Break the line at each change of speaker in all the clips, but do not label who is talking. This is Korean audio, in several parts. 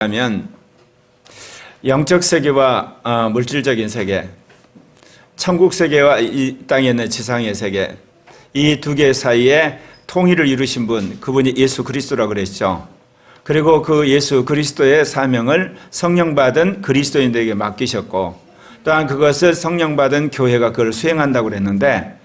하면 영적 세계와 물질적인 세계, 천국 세계와 이 땅에 있는 지상의 세계, 이 두 개 사이에 통일을 이루신 분, 그분이 예수 그리스도라고 그랬죠. 그리고 그 예수 그리스도의 사명을 성령 받은 그리스도인들에게 맡기셨고, 또한 그것을 성령 받은 교회가 그걸 수행한다고 그랬는데,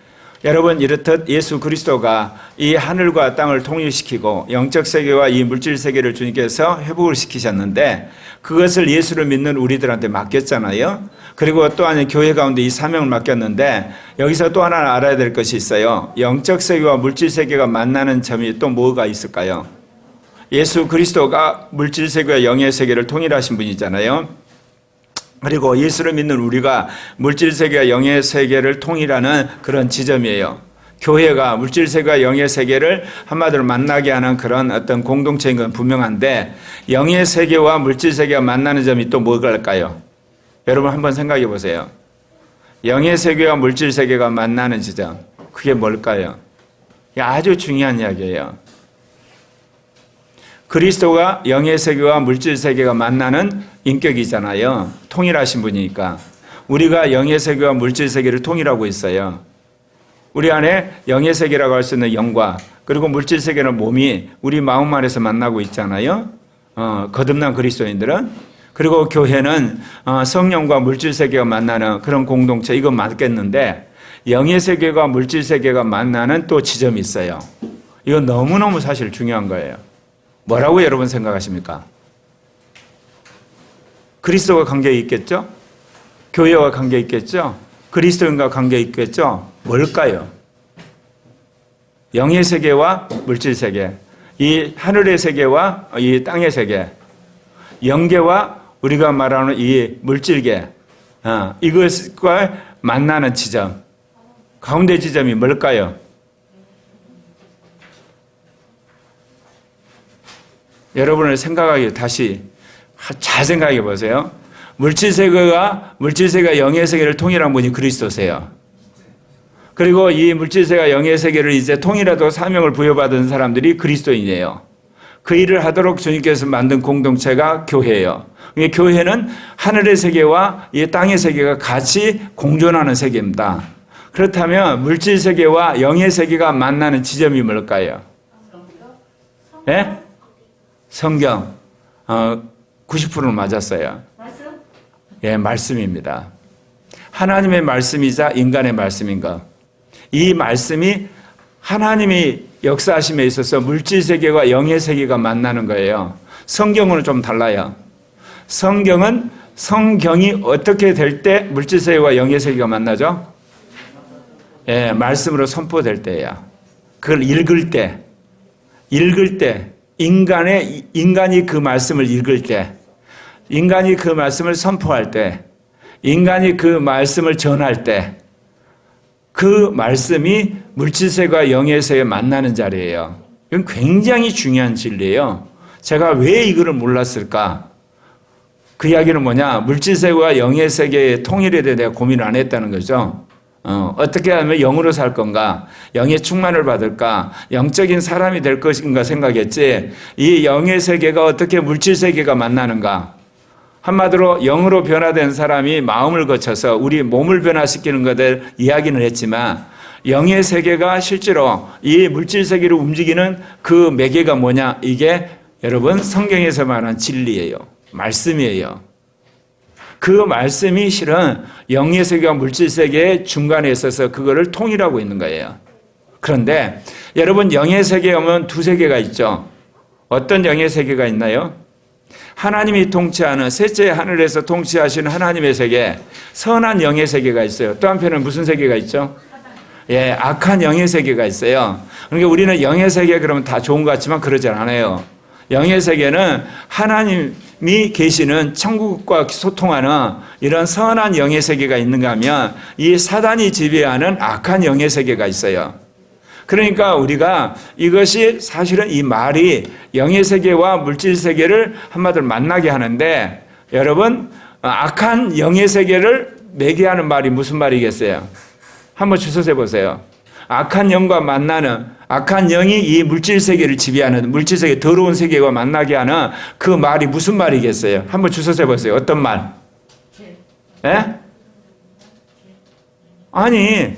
여러분, 이렇듯 예수 그리스도가 이 하늘과 땅을 통일시키고 영적 세계와 이 물질 세계를 주님께서 회복을 시키셨는데, 그것을 예수를 믿는 우리들한테 맡겼잖아요. 그리고 또한 교회 가운데 이 사명을 맡겼는데, 여기서 또 하나 알아야 될 것이 있어요. 영적 세계와 물질 세계가 만나는 점이 또 뭐가 있을까요? 예수 그리스도가 물질 세계와 영의 세계를 통일하신 분이잖아요. 그리고 예수를 믿는 우리가 물질세계와 영의 세계를 통일하는 그런 지점이에요. 교회가 물질세계와 영의 세계를 한마디로 만나게 하는 그런 어떤 공동체인 건 분명한데, 영의 세계와 물질세계가 만나는 점이 또 뭘까요? 여러분 한번 생각해 보세요. 영의 세계와 물질세계가 만나는 지점, 그게 뭘까요? 아주 중요한 이야기예요. 그리스도가 영의 세계와 물질 세계가 만나는 인격이잖아요. 통일하신 분이니까. 우리가 영의 세계와 물질 세계를 통일하고 있어요. 우리 안에 영의 세계라고 할 수 있는 영과, 그리고 물질 세계는 몸이 우리 마음 안에서 만나고 있잖아요. 거듭난 그리스도인들은. 그리고 교회는 성령과 물질 세계가 만나는 그런 공동체, 이건 맞겠는데, 영의 세계와 물질 세계가 만나는 또 지점이 있어요. 이건 너무너무 사실 중요한 거예요. 뭐라고 여러분 생각하십니까? 그리스도와 관계 있겠죠? 교회와 관계 있겠죠? 그리스도인과 관계 있겠죠? 뭘까요? 영의 세계와 물질 세계, 이 하늘의 세계와 이 땅의 세계, 영계와 우리가 말하는 이 물질계, 이것과 만나는 지점, 가운데 지점이 뭘까요? 여러분을 생각하기, 다시 잘 생각해 보세요. 물질세계가 영의 세계를 통일한 분이 그리스도세요. 그리고 이 물질세계가 영의 세계를 이제 통일하도록 사명을 부여받은 사람들이 그리스도인이에요. 그 일을 하도록 주님께서 만든 공동체가 교회예요. 교회는 하늘의 세계와 이 땅의 세계가 같이 공존하는 세계입니다. 그렇다면 물질세계와 영의 세계가 만나는 지점이 뭘까요? 예? 성경 90%는 맞았어요. 말씀? 예, 말씀입니다. 하나님의 말씀이자 인간의 말씀인가? 이 말씀이 하나님이 역사하심에 있어서 물질세계와 영의 세계가 만나는 거예요. 성경은 좀 달라요. 성경이 어떻게 될 때 물질세계와 영의 세계가 만나죠? 예, 말씀으로 선포될 때예요. 그걸 읽을 때, 인간이 그 말씀을 읽을 때, 인간이 그 말씀을 선포할 때, 인간이 그 말씀을 전할 때, 그 말씀이 물질세계와 영의 세계에 만나는 자리예요. 이건 굉장히 중요한 진리예요. 제가 왜 이거를 몰랐을까? 그 이야기는 뭐냐? 물질세계와 영의 세계의 통일에 대해 내가 고민을 안 했다는 거죠. 어떻게 하면 영으로 살 건가? 영의 충만을 받을까? 영적인 사람이 될 것인가 생각했지, 이 영의 세계가 어떻게 물질 세계가 만나는가? 한마디로 영으로 변화된 사람이 마음을 거쳐서 우리 몸을 변화시키는 것을 이야기는 했지만, 영의 세계가 실제로 이 물질 세계를 움직이는 그 매개가 뭐냐? 이게 여러분 성경에서 말하는 진리예요. 말씀이에요. 그 말씀이 실은 영의 세계와 물질 세계의 중간에 있어서 그거를 통일하고 있는 거예요. 그런데 여러분, 영의 세계에 오면 두 세계가 있죠. 어떤 영의 세계가 있나요? 하나님이 통치하는 셋째 하늘에서 통치하시는 하나님의 세계, 선한 영의 세계가 있어요. 또 한편은 무슨 세계가 있죠? 예, 악한 영의 세계가 있어요. 그러니까 우리는 영의 세계 그러면 다 좋은 것 같지만 그러지 않아요. 영의 세계는 하나님이 계시는 천국과 소통하는 이런 선한 영의 세계가 있는가 하면, 이 사단이 지배하는 악한 영의 세계가 있어요. 그러니까 우리가 이것이 사실은 이 말이 영의 세계와 물질 세계를 한마디로 만나게 하는데, 여러분, 악한 영의 세계를 매개하는 말이 무슨 말이겠어요? 한번 주워서 보세요. 악한 영과 만나는, 악한 영이 이 물질 세계를 지배하는, 물질 세계 더러운 세계와 만나게 하는 그 말이 무슨 말이겠어요? 한번 주워서 해보세요. 어떤 말? 예? 아니,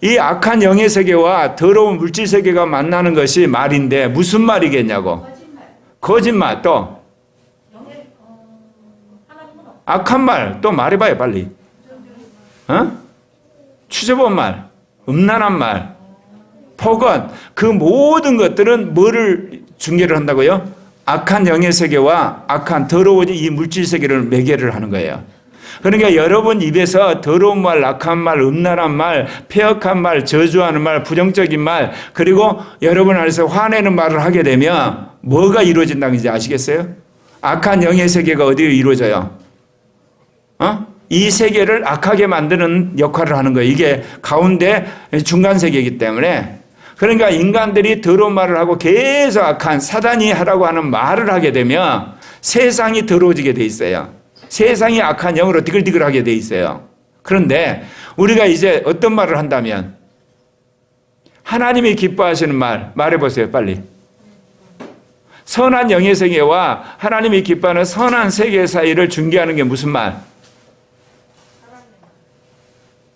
이 악한 영의 세계와 더러운 물질 세계가 만나는 것이 말인데 무슨 말이겠냐고. 거짓말. 또 악한 말 또 말해봐요 빨리. 추저본 말, 음란한 말, 폭언, 그 모든 것들은 뭐를 중계를 한다고요? 악한 영의 세계와 악한 더러운 이 물질 세계를 매개를 하는 거예요. 그러니까 여러분 입에서 더러운 말, 악한 말, 음란한 말, 폐역한 말, 저주하는 말, 부정적인 말, 그리고 여러분 안에서 화내는 말을 하게 되면 뭐가 이루어진다는 건지 아시겠어요? 악한 영의 세계가 어디에 이루어져요? 이 세계를 악하게 만드는 역할을 하는 거예요. 이게 가운데 중간 세계이기 때문에. 그러니까 인간들이 더러운 말을 하고 계속 악한 사단이 하라고 하는 말을 하게 되면 세상이 더러워지게 돼 있어요. 세상이 악한 영으로 디글디글하게 돼 있어요. 그런데 우리가 이제 어떤 말을 한다면 하나님이 기뻐하시는 말 말해보세요 빨리. 선한 영의 세계와 하나님이 기뻐하는 선한 세계 사이를 중개하는 게 무슨 말?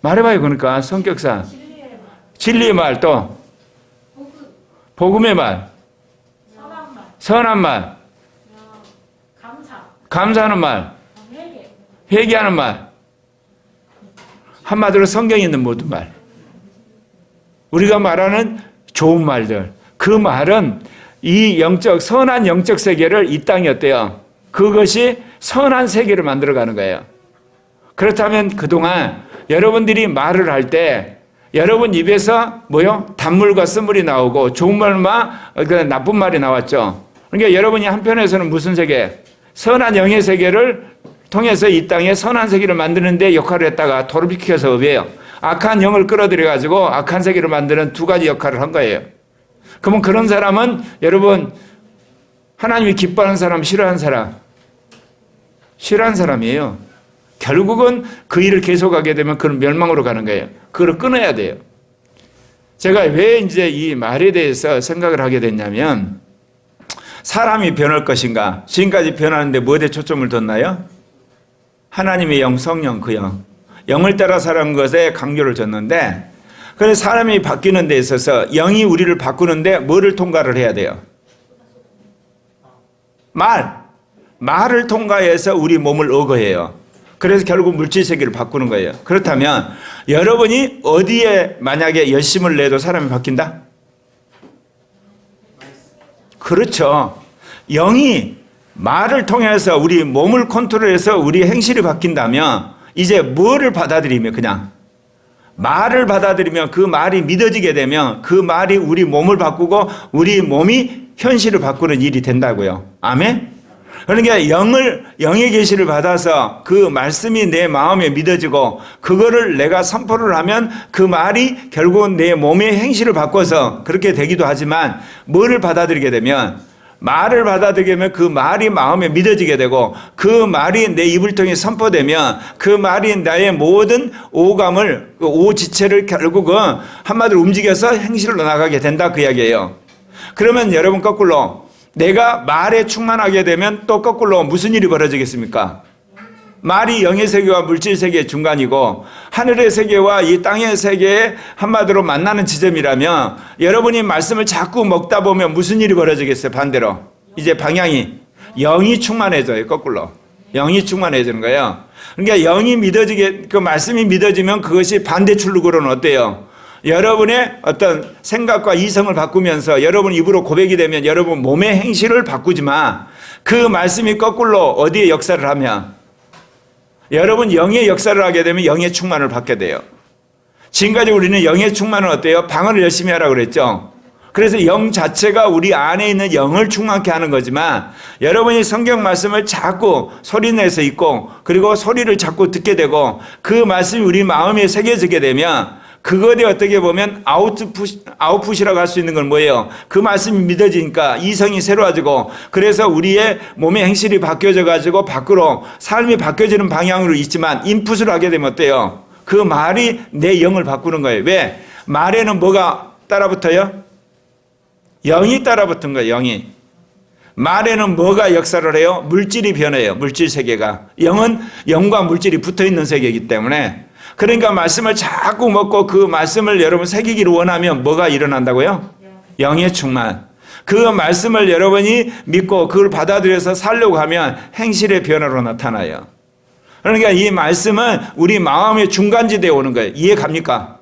말해봐요. 그러니까 성격상 진리의 말, 또 복음의 말, 선한 말, 감사하는 말, 회개하는 말, 한마디로 성경에 있는 모든 말, 우리가 말하는 좋은 말들, 그 말은 이 영적 선한 영적 세계를 이 땅이 어때요? 그것이 선한 세계를 만들어가는 거예요. 그렇다면 그동안 여러분들이 말을 할 때 여러분 입에서 뭐요? 단물과 쓴물이 나오고 좋은 말만 나쁜 말이 나왔죠. 그러니까 여러분이 한편에서는 무슨 세계? 선한 영의 세계를 통해서 이 땅에 선한 세계를 만드는 데 역할을 했다가 도로비켜서 왜요? 악한 영을 끌어들여 가지고 악한 세계를 만드는 두 가지 역할을 한 거예요. 그러면 그런 사람은 여러분 하나님이 기뻐하는 사람, 싫어하는 사람? 싫어하는 사람이에요. 결국은 그 일을 계속하게 되면 그런 멸망으로 가는 거예요. 그걸 끊어야 돼요. 제가 왜 이제 이 말에 대해서 생각을 하게 됐냐면 사람이 변할 것인가? 지금까지 변하는데 뭐에 초점을 뒀나요? 하나님의 영, 성령, 그 영. 영을 따라 살아가는 것에 강조를 줬는데 그래서 사람이 바뀌는 데 있어서 영이 우리를 바꾸는데 뭐를 통과를 해야 돼요? 말을 통과해서 우리 몸을 어거해요. 그래서 결국 물질 세계를 바꾸는 거예요. 그렇다면 여러분이 어디에 만약에 열심을 내도 사람이 바뀐다? 그렇죠. 영이 말을 통해서 우리 몸을 컨트롤해서 우리 행실이 바뀐다면 이제 뭐를 받아들이면 그냥 말을 받아들이면 그 말이 믿어지게 되면 그 말이 우리 몸을 바꾸고 우리 몸이 현실을 바꾸는 일이 된다고요. 아멘? 그러니까 영의 계시를 받아서 그 말씀이 내 마음에 믿어지고 그거를 내가 선포를 하면 그 말이 결국은 내 몸의 행실을 바꿔서 그렇게 되기도 하지만 뭐를 받아들이게 되면 말을 받아들이게 되면 그 말이 마음에 믿어지게 되고 그 말이 내 입을 통해 선포되면 그 말이 나의 모든 오감을 오지체를 결국은 한마디로 움직여서 행실로 나가게 된다 그 이야기예요. 그러면 여러분 거꾸로 내가 말에 충만하게 되면 또 거꾸로 무슨 일이 벌어지겠습니까? 말이 영의 세계와 물질 세계의 중간이고 하늘의 세계와 이 땅의 세계에 한마디로 만나는 지점이라면 여러분이 말씀을 자꾸 먹다 보면 무슨 일이 벌어지겠어요? 반대로 이제 방향이 영이 충만해져요. 거꾸로 영이 충만해지는 거예요. 그러니까 영이 믿어지게 그 말씀이 믿어지면 그것이 반대 출路로는 어때요? 여러분의 어떤 생각과 이성을 바꾸면서 여러분 입으로 고백이 되면 여러분 몸의 행실을 바꾸지만 그 말씀이 거꾸로 어디에 역사를 하면 여러분 영의 역사를 하게 되면 영의 충만을 받게 돼요. 지금까지 우리는 영의 충만은 어때요? 방언을 열심히 하라고 그랬죠. 그래서 영 자체가 우리 안에 있는 영을 충만케 하는 거지만 여러분이 성경 말씀을 자꾸 소리내서 읽고 그리고 소리를 자꾸 듣게 되고 그 말씀이 우리 마음에 새겨지게 되면 그것에 어떻게 보면 아웃풋이라고 할 수 있는 건 뭐예요? 그 말씀이 믿어지니까 이성이 새로워지고 그래서 우리의 몸의 행실이 바뀌어져 가지고 밖으로 삶이 바뀌어지는 방향으로 있지만 인풋을 하게 되면 어때요? 그 말이 내 영을 바꾸는 거예요. 왜? 말에는 뭐가 따라붙어요? 영이 따라붙은 거예요. 영이. 말에는 뭐가 역사를 해요? 물질이 변해요. 물질 세계가. 영은 영과 물질이 붙어있는 세계이기 때문에, 그러니까 말씀을 자꾸 먹고 그 말씀을 여러분 새기기를 원하면 뭐가 일어난다고요? 영의 충만. 그 말씀을 여러분이 믿고 그걸 받아들여서 살려고 하면 행실의 변화로 나타나요. 그러니까 이 말씀은 우리 마음의 중간지대에 오는 거예요. 이해 갑니까?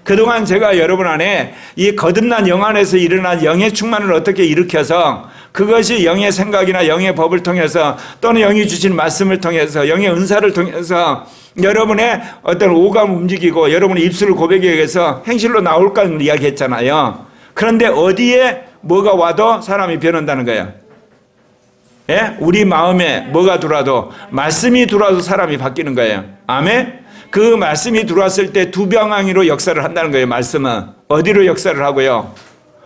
그동안 제가 여러분 안에 이 거듭난 영 안에서 일어난 영의 충만을 어떻게 일으켜서 그것이 영의 생각이나 영의 법을 통해서 또는 영이 주신 말씀을 통해서 영의 은사를 통해서 여러분의 어떤 오감 움직이고 여러분의 입술을 고백에 의해서 행실로 나올까를 이야기했잖아요. 그런데 어디에 뭐가 와도 사람이 변한다는 거예요. 예? 우리 마음에 뭐가 들어와도, 말씀이 들어와도 사람이 바뀌는 거예요. 아멘? 그 말씀이 들어왔을 때 두 방향으로 역사를 한다는 거예요. 말씀은 어디로 역사를 하고요?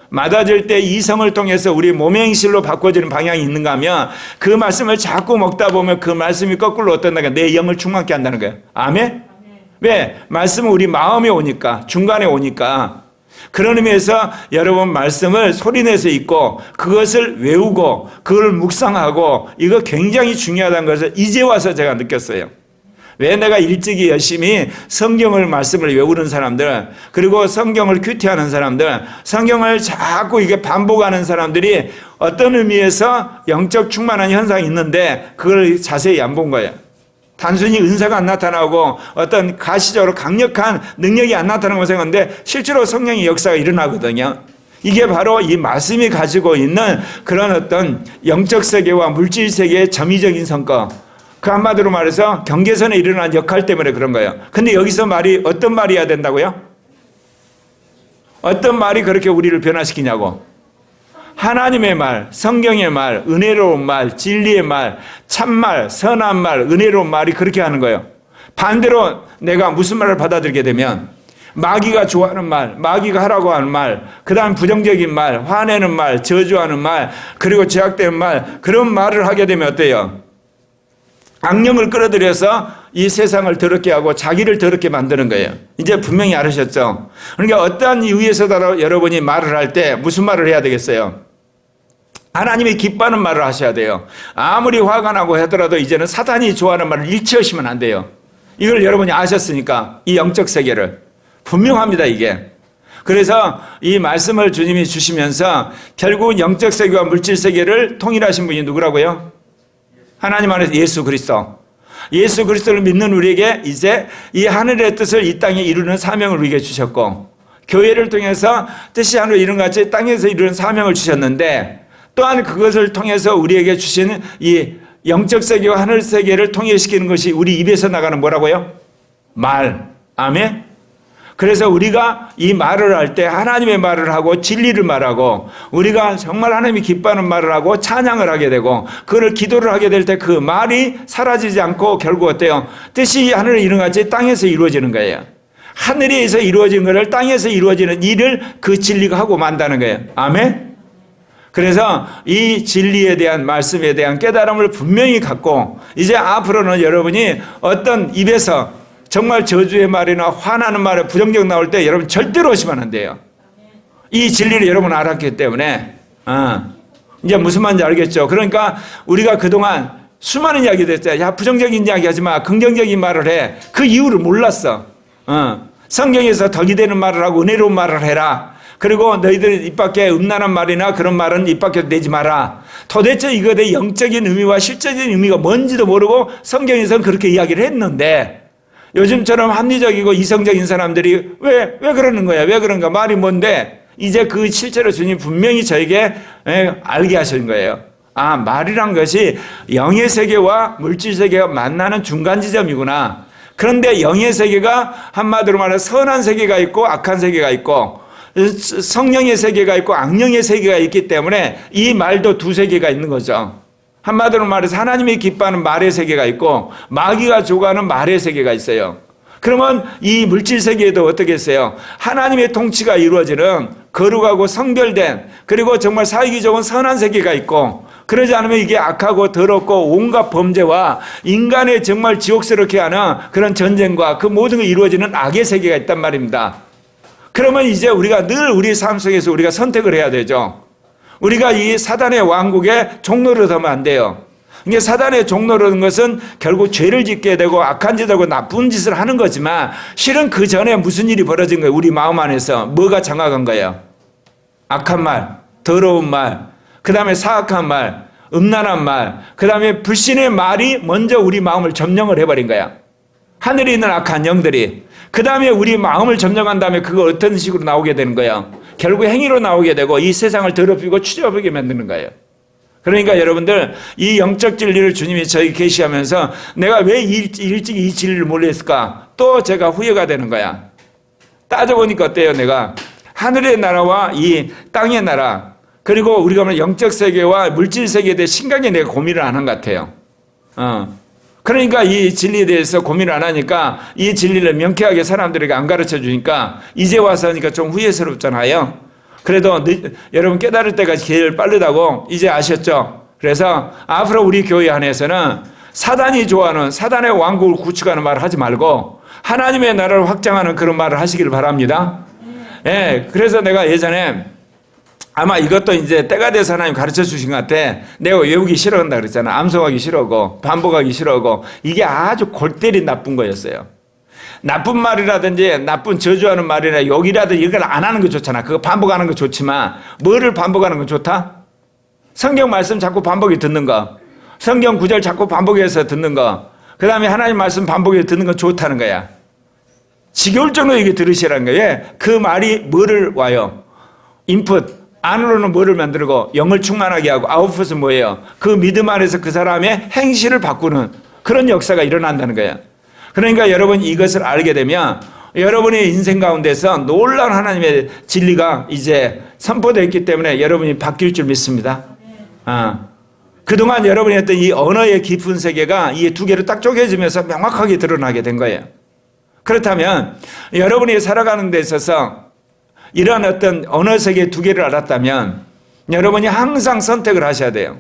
맞아질 때 이성을 통해서 우리 몸의 행실로 바꿔지는 방향이 있는가 하면 그 말씀을 자꾸 먹다 보면 그 말씀이 거꾸로 어떤가 내 영을 충만케 한다는 거예요. 아멘? 왜? 말씀은 우리 마음에 오니까, 중간에 오니까. 그런 의미에서 여러분 말씀을 소리내서 읽고 그것을 외우고 그걸 묵상하고 이거 굉장히 중요하다는 것을 이제 와서 제가 느꼈어요. 왜 내가 일찍이 열심히 성경을 말씀을 외우는 사람들, 그리고 성경을 큐티하는 사람들, 성경을 자꾸 이게 반복하는 사람들이 어떤 의미에서 영적 충만한 현상이 있는데 그걸 자세히 안 본 거예요. 단순히 은사가 안 나타나고 어떤 가시적으로 강력한 능력이 안 나타나는 걸 생각하는데 실제로 성령의 역사가 일어나거든요. 이게 바로 이 말씀이 가지고 있는 그런 어떤 영적 세계와 물질 세계의 점이적인 성과, 그 한마디로 말해서 경계선에 일어난 역할 때문에 그런 거예요. 근데 여기서 말이 어떤 말이어야 된다고요? 어떤 말이 그렇게 우리를 변화시키냐고? 하나님의 말, 성경의 말, 은혜로운 말, 진리의 말, 참말, 선한 말, 은혜로운 말이 그렇게 하는 거예요. 반대로 내가 무슨 말을 받아들이게 되면 마귀가 좋아하는 말, 마귀가 하라고 하는 말, 그 다음 부정적인 말, 화내는 말, 저주하는 말, 그리고 제약된 말, 그런 말을 하게 되면 어때요? 악령을 끌어들여서 이 세상을 더럽게 하고 자기를 더럽게 만드는 거예요. 이제 분명히 알으셨죠? 그러니까 어떠한 이유에서도 여러분이 말을 할 때 무슨 말을 해야 되겠어요? 하나님이 기뻐하는 말을 하셔야 돼요. 아무리 화가 나고 하더라도 이제는 사탄이 좋아하는 말을 일치하시면 안 돼요. 이걸 여러분이 아셨으니까 이 영적 세계를 분명합니다 이게. 그래서 이 말씀을 주님이 주시면서 결국 영적 세계와 물질 세계를 통일하신 분이 누구라고요? 하나님 안에서 예수 그리스도. 예수 그리스도를 믿는 우리에게 이제 이 하늘의 뜻을 이 땅에 이루는 사명을 우리에게 주셨고, 교회를 통해서 뜻이 하늘에 이룬 같이 땅에서 이루는 사명을 주셨는데, 또한 그것을 통해서 우리에게 주신 이 영적 세계와 하늘 세계를 통일시키는 것이 우리 입에서 나가는 뭐라고요? 말. 아멘? 그래서 우리가 이 말을 할 때 하나님의 말을 하고 진리를 말하고 우리가 정말 하나님이 기뻐하는 말을 하고 찬양을 하게 되고 그걸 기도를 하게 될 때 그 말이 사라지지 않고 결국 어때요? 뜻이 하늘에 이룬 같이 땅에서 이루어지는 거예요. 하늘에서 이루어진 것을 땅에서 이루어지는 일을 그 진리가 하고 만다는 거예요. 아멘? 그래서 이 진리에 대한 말씀에 대한 깨달음을 분명히 갖고 이제 앞으로는 여러분이 어떤 입에서 정말 저주의 말이나 화나는 말에 부정적 나올 때 여러분 절대로 오시면 안 돼요. 이 진리를 여러분 알았기 때문에 이제 무슨 말인지 알겠죠. 그러니까 우리가 그동안 수많은 이야기를 했어요. 야, 부정적인 이야기 하지 마. 긍정적인 말을 해. 그 이유를 몰랐어. 성경에서 덕이 되는 말을 하고 은혜로운 말을 해라. 그리고 너희들 입 밖에 음란한 말이나 그런 말은 입 밖에 내지 마라. 도대체 이것의 영적인 의미와 실제적인 의미가 뭔지도 모르고 성경에서는 그렇게 이야기를 했는데 요즘처럼 합리적이고 이성적인 사람들이 왜 그러는 거야? 왜 그런가? 말이 뭔데? 이제 그 실제로 주님 분명히 저에게 알게 하신 거예요. 아, 말이란 것이 영의 세계와 물질 세계가 만나는 중간 지점이구나. 그런데 영의 세계가 한마디로 말해서 선한 세계가 있고 악한 세계가 있고 성령의 세계가 있고 악령의 세계가 있기 때문에 이 말도 두 세계가 있는 거죠. 한마디로 말해서 하나님이 기뻐하는 말의 세계가 있고 마귀가 좋아하는 말의 세계가 있어요. 그러면 이 물질 세계에도 어떻게 했어요? 하나님의 통치가 이루어지는 거룩하고 성별된 그리고 정말 살기 좋은 선한 세계가 있고, 그러지 않으면 이게 악하고 더럽고 온갖 범죄와 인간의 정말 지옥스럽게 하는 그런 전쟁과 그 모든 게 이루어지는 악의 세계가 있단 말입니다. 그러면 이제 우리가 늘 우리 삶 속에서 우리가 선택을 해야 되죠. 우리가 이 사단의 왕국의 종로로 서면 안 돼요. 이게 사단의 종로라는 것은 결국 죄를 짓게 되고 악한 짓 하고 나쁜 짓을 하는 거지만 실은 그 전에 무슨 일이 벌어진 거예요? 우리 마음 안에서 뭐가 장악한 거예요? 악한 말, 더러운 말, 그 다음에 사악한 말, 음란한 말, 그 다음에 불신의 말이 먼저 우리 마음을 점령을 해버린 거야. 하늘에 있는 악한 영들이. 그 다음에 우리 마음을 점령한 다음에 그거 어떤 식으로 나오게 되는 거예요? 결국 행위로 나오게 되고 이 세상을 더럽히고 추잡하게 만드는 거예요. 그러니까 여러분들 이 영적 진리를 주님이 저희 계시하면서 내가 왜 일찍 이 진리를 몰랐을까? 또 제가 후회가 되는 거야. 따져보니까 어때요? 내가 하늘의 나라와 이 땅의 나라 그리고 우리가 말하는 영적 세계와 물질 세계에 대해 심각하게 내가 고민을 안 한 것 같아요. 그러니까 이 진리에 대해서 고민을 안 하니까 이 진리를 명쾌하게 사람들에게 안 가르쳐 주니까 이제 와서 하니까 좀 후회스럽잖아요. 그래도 여러분 깨달을 때가 제일 빠르다고 이제 아셨죠? 그래서 앞으로 우리 교회 안에서는 사단이 좋아하는 사단의 왕국을 구축하는 말을 하지 말고 하나님의 나라를 확장하는 그런 말을 하시길 바랍니다. 예, 그래서 내가 예전에 아마 이것도 이제 때가 돼서 하나님 가르쳐 주신 것 같아. 내가 외우기 싫어한다 그랬잖아. 암송하기 싫어하고 반복하기 싫어하고 이게 아주 골 때린 나쁜 거였어요. 나쁜 말이라든지 나쁜 저주하는 말이나 욕이라든지 이걸 안 하는 거 좋잖아. 그거 반복하는 거 좋지만 뭐를 반복하는 건 좋다? 성경 말씀 자꾸 반복해 듣는 거. 성경 구절 자꾸 반복해서 듣는 거. 그 다음에 하나님 말씀 반복해서 듣는 건 좋다는 거야. 지겨울 정도로 이게 들으시라는 거예요. 그 말이 뭐를 와요? 인풋. 안으로는 뭐를 만들고 영을 충만하게 하고 아웃풋은 뭐예요? 그 믿음 안에서 그 사람의 행실을 바꾸는 그런 역사가 일어난다는 거예요. 그러니까 여러분 이것을 알게 되면 여러분의 인생 가운데서 놀라운 하나님의 진리가 이제 선포되었기 때문에 여러분이 바뀔 줄 믿습니다. 그동안 여러분이 했던 이 언어의 깊은 세계가 이 두 개로 딱 쪼개지면서 명확하게 드러나게 된 거예요. 그렇다면 여러분이 살아가는 데 있어서 이런 어떤 언어 세계 두 개를 알았다면 여러분이 항상 선택을 하셔야 돼요.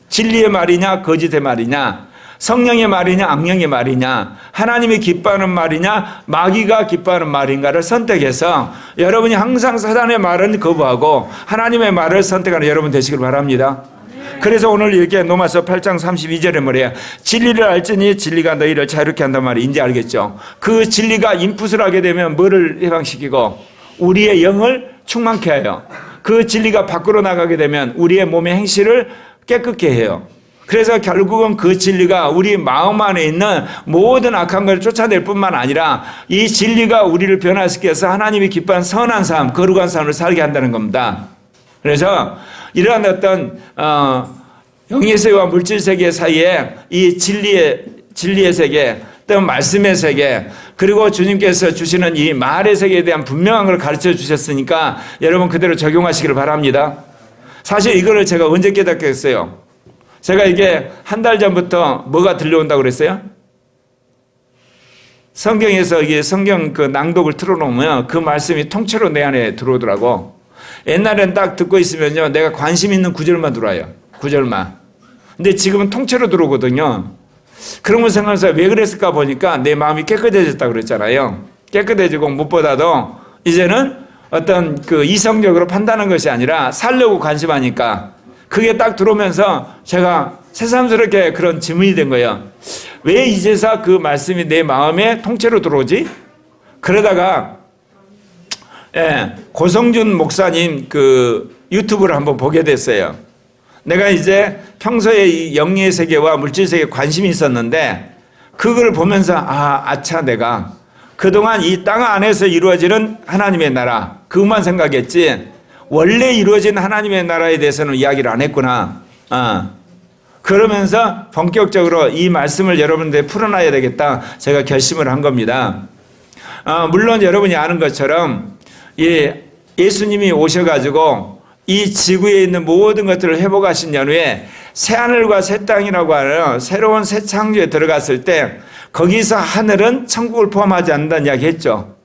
진리의 말이냐 거짓의 말이냐 성령의 말이냐 악령의 말이냐 하나님이 기뻐하는 말이냐 마귀가 기뻐하는 말인가를 선택해서 여러분이 항상 사단의 말은 거부하고 하나님의 말을 선택하는 여러분 되시길 바랍니다. 그래서 오늘 이렇게 로마서 8장 32절에 뭐래요? 진리를 알지니 진리가 너희를 자유롭게 한단 말이 이제 알겠죠. 그 진리가 인풋을 하게 되면 뭐를 해방시키고 우리의 영을 충만케 해요. 그 진리가 밖으로 나가게 되면 우리의 몸의 행실을 깨끗게 해요. 그래서 결국은 그 진리가 우리 마음 안에 있는 모든 악한 것을 쫓아낼 뿐만 아니라 이 진리가 우리를 변화시켜서 하나님이 기뻐하는 선한 삶, 거룩한 삶을 살게 한다는 겁니다. 그래서 이러한 어떤 영의 세계와 물질 세계 사이에 이 진리의 세계, 또 말씀의 세계, 그리고 주님께서 주시는 이 말의 세계에 대한 분명한 걸 가르쳐 주셨으니까 여러분 그대로 적용하시기를 바랍니다. 사실 이거를 제가 언제 깨닫겠어요? 제가 이게 한 달 전부터 뭐가 들려온다고 그랬어요? 성경에서 이게 성경 그 낭독을 틀어놓으면 그 말씀이 통째로 내 안에 들어오더라고. 옛날엔 딱 듣고 있으면요, 내가 관심 있는 구절만 들어와요. 구절만. 근데 지금은 통째로 들어오거든요. 그런 걸 생각해서 왜 그랬을까 보니까 내 마음이 깨끗해졌다고 그랬잖아요. 깨끗해지고 무엇보다도 이제는 어떤 그 이성적으로 판단하는 것이 아니라 살려고 관심하니까 그게 딱 들어오면서 제가 새삼스럽게 그런 질문이 된 거예요. 왜 이제서 그 말씀이 내 마음에 통째로 들어오지? 그러다가 고성준 목사님 그 유튜브를 한번 보게 됐어요. 내가 이제 평소에 이 영의 세계와 물질 세계에 관심이 있었는데 그걸 보면서 아차 내가 그동안 이 땅 안에서 이루어지는 하나님의 나라 그것만 생각했지 원래 이루어진 하나님의 나라에 대해서는 이야기를 안 했구나. 그러면서 본격적으로 이 말씀을 여러분들에 풀어놔야 되겠다 제가 결심을 한 겁니다. 물론 여러분이 아는 것처럼 예수님이 오셔가지고 이 지구에 있는 모든 것들을 회복하신 연후에 새하늘과 새 땅이라고 하는 새로운 새 창조에 들어갔을 때 거기서 하늘은 천국을 포함하지 않는다는 이야기 했죠.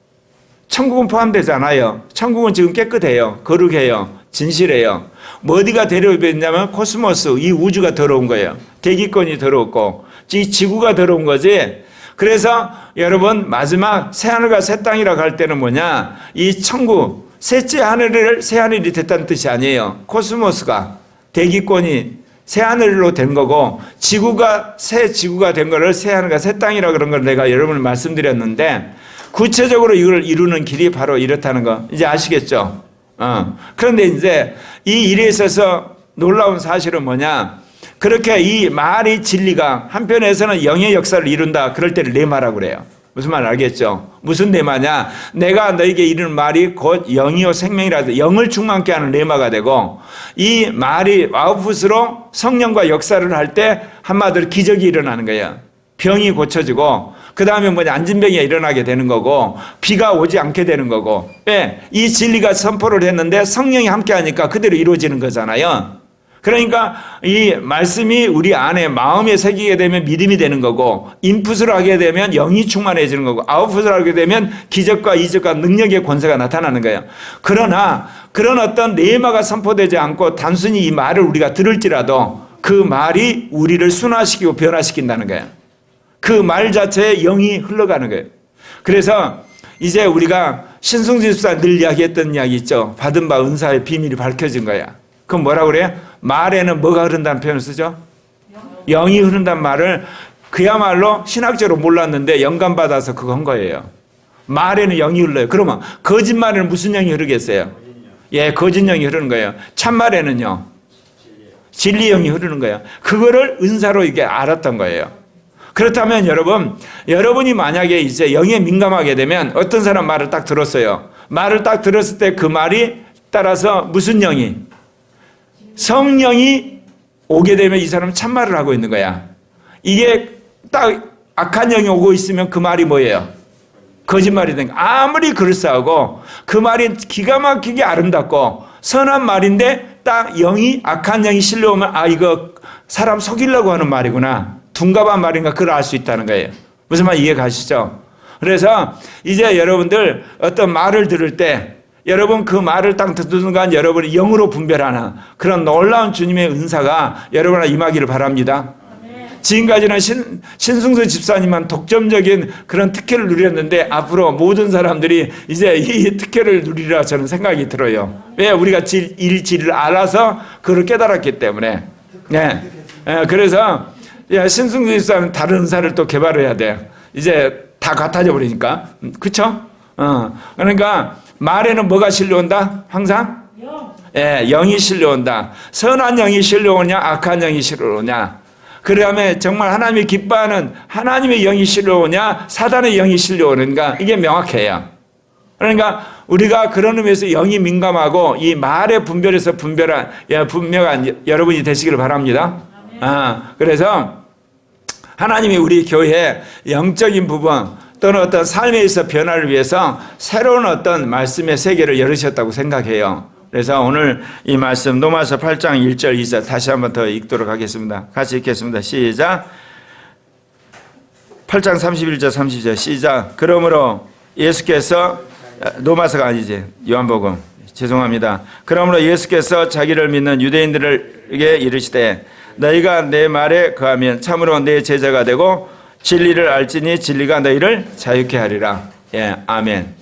천국은 포함되지 않아요. 천국은 지금 깨끗해요. 거룩해요. 진실해요. 뭐 어디가 데려오냐면 코스모스, 이 우주가 더러운 거예요. 대기권이 더럽고 이 지구가 더러운 거지 그래서 여러분 마지막 새하늘과 새 땅이라고 할 때는 뭐냐? 이 천국, 셋째 하늘을 새 하늘이 됐다는 뜻이 아니에요. 코스모스가, 대기권이 새 하늘로 된 거고 지구가 새 지구가 된 거를 새 하늘과 새 땅이라고 그런 걸 내가 여러분을 말씀드렸는데 구체적으로 이걸 이루는 길이 바로 이렇다는 거 이제 아시겠죠? 그런데 이제 이 일에 있어서 놀라운 사실은 뭐냐? 그렇게 이 말이 진리가 한편에서는 영의 역사를 이룬다. 그럴 때를 레마라고 그래요. 무슨 말 알겠죠? 무슨 레마냐? 내가 너에게 이르는 말이 곧 영이요 생명이라서 영을 충만케 하는 레마가 되고 이 말이 아우풋으로 성령과 역사를 할 때 한마디로 기적이 일어나는 거예요. 병이 고쳐지고 그 다음에 뭐냐 안진병이 일어나게 되는 거고 비가 오지 않게 되는 거고 이 진리가 선포를 했는데 성령이 함께 하니까 그대로 이루어지는 거잖아요. 그러니까 이 말씀이 우리 안에 마음에 새기게 되면 믿음이 되는 거고 인풋을 하게 되면 영이 충만해지는 거고 아웃풋을 하게 되면 기적과 이적과 능력의 권세가 나타나는 거예요. 그러나 그런 어떤 레마가 선포되지 않고 단순히 이 말을 우리가 들을지라도 그 말이 우리를 순화시키고 변화시킨다는 거예요. 그 말 자체에 영이 흘러가는 거예요. 그래서 이제 우리가 신승진 집사 늘 이야기했던 이야기 있죠. 받은 바 은사의 비밀이 밝혀진 거야. 그럼 뭐라고 그래요? 말에는 뭐가 흐른다는 표현을 쓰죠? 영이 흐른다는 말을 그야말로 신학적으로 몰랐는데 영감받아서 그거 한 거예요. 말에는 영이 흘러요. 그러면 거짓말에는 무슨 영이 흐르겠어요? 예, 거짓 영이 흐르는 거예요. 참말에는요? 진리 영이 흐르는 거예요. 그거를 은사로 이게 알았던 거예요. 그렇다면 여러분이 만약에 이제 영에 민감하게 되면 어떤 사람 말을 딱 들었어요. 말을 딱 들었을 때 그 말이 따라서 무슨 영이? 성령이 오게 되면 이 사람은 참말을 하고 있는 거야. 이게 딱 악한 영이 오고 있으면 그 말이 뭐예요? 거짓말이 된 거야. 아무리 그럴싸하고 그 말이 기가 막히게 아름답고 선한 말인데 딱 악한 영이 실려오면 이거 사람 속이려고 하는 말이구나. 둔갑한 말인가 그걸 알 수 있다는 거예요. 무슨 말 이해 가시죠? 그래서 이제 여러분들 어떤 말을 들을 때 여러분 그 말을 딱 듣는 순간 여러분이 영으로 분별하는 그런 놀라운 주님의 은사가 여러분에 임하기를 바랍니다. 지금까지는 신승수 집사님만 독점적인 그런 특혜를 누렸는데 앞으로 모든 사람들이 이제 이 특혜를 누리라 저는 생각이 들어요. 왜? 우리가 진리를 알아서 그걸 깨달았기 때문에. 네. 그래서 신승수 집사는 다른 은사를 또 개발해야 돼. 이제 다 같아져 버리니까. 그쵸? 그러니까 말에는 뭐가 실려온다? 항상? 영이 실려온다. 선한 영이 실려오냐? 악한 영이 실려오냐? 그 다음에 정말 하나님이 기뻐하는 하나님의 영이 실려오냐? 사단의 영이 실려오는가? 이게 명확해요. 그러니까 우리가 그런 의미에서 영이 민감하고 이 말의 분별에서 분명한 여러분이 되시기를 바랍니다. 그래서 하나님이 우리 교회에 영적인 부분 또는 어떤 삶에 있어 변화를 위해서 새로운 어떤 말씀의 세계를 열으셨다고 생각해요. 그래서 오늘 이 말씀 로마서 8장 1절 2절 다시 한번 더 읽도록 하겠습니다. 같이 읽겠습니다. 시작. 8장 31절 30절 시작. 그러므로 예수께서 로마서가 아니지 요한복음 죄송합니다. 그러므로 예수께서 자기를 믿는 유대인들에게 이르시되 너희가 내 말에 거하면 참으로 내 제자가 되고 진리를 알지니 진리가 너희를 자유케 하리라. 예, 아멘.